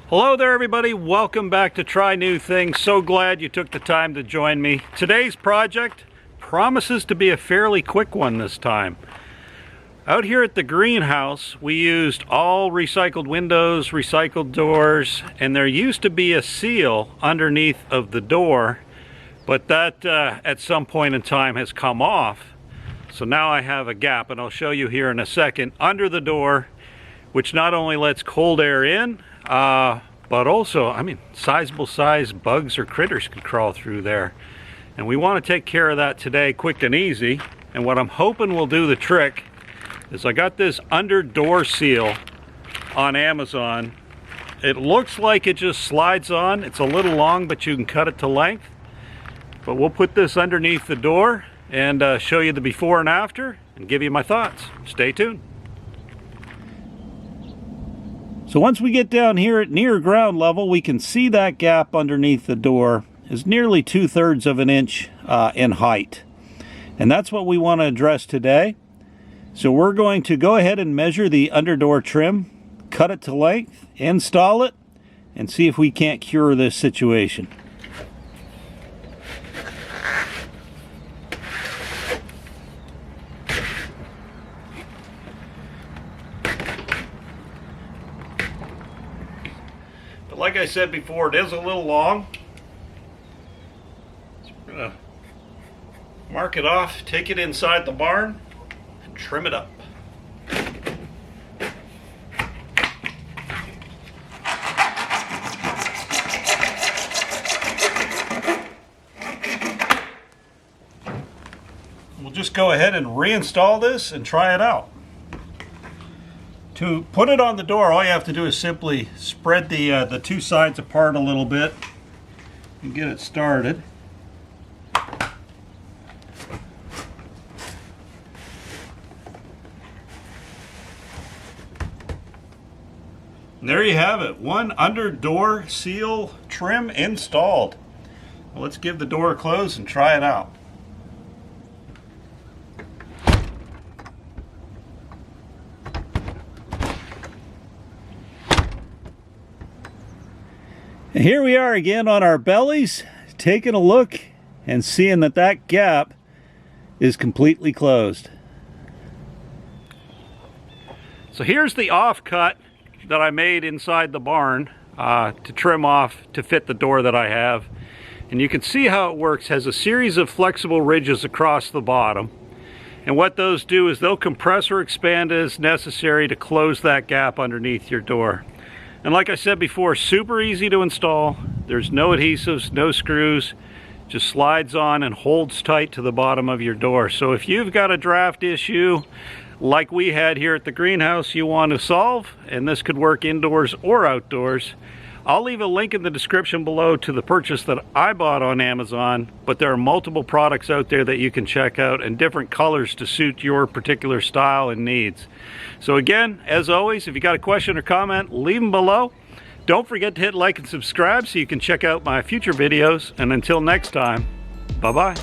Hello there everybody, welcome back to Try New Things. So glad you took the time to join me. Today's project promises to be a fairly quick one this time. Out here at the greenhouse, we used all recycled windows, recycled doors, and there used to be a seal underneath of the door, but that at some point in time has come off. So now I have a gap, and I'll show you here in a second, under the door, which not only lets cold air in, but also, I mean, sizable size bugs or critters could crawl through there. And we want to take care of that today, quick and easy. And what I'm hoping will do the trick is I got this under door seal on Amazon. It looks like it just slides on. It's a little long, but you can cut it to length. But we'll put this underneath the door and show you the before and after and give you my thoughts. Stay tuned. So once we get down here at near ground level, we can see that gap underneath the door is nearly 2/3 of an inch in height. And that's what we want to address today. So we're going to go ahead and measure the under door trim, cut it to length, install it, and see if we can't cure this situation. Like I said before, it is a little long. So we're gonna mark it off, take it inside the barn, and trim it up. We'll just go ahead and reinstall this and try it out. To put it on the door, all you have to do is simply spread the two sides apart a little bit and get it started. And there you have it, one under door seal trim installed. Well, let's give the door a close and try it out. And here we are again on our bellies, taking a look and seeing that that gap is completely closed. So here's the offcut that I made inside the barn to trim off to fit the door that I have. And you can see how it works. It has a series of flexible ridges across the bottom. And what those do is they'll compress or expand as necessary to close that gap underneath your door. And like I said before, super easy to install. There's no adhesives, no screws. Just slides on and holds tight to the bottom of your door. So if you've got a draft issue like we had here at the greenhouse you want to solve, and this could work indoors or outdoors, I'll leave a link in the description below to the purchase that I bought on Amazon, but there are multiple products out there that you can check out and different colors to suit your particular style and needs. So again, as always, if you got a question or comment, leave them below. Don't forget to hit like and subscribe so you can check out my future videos. And until next time, bye-bye.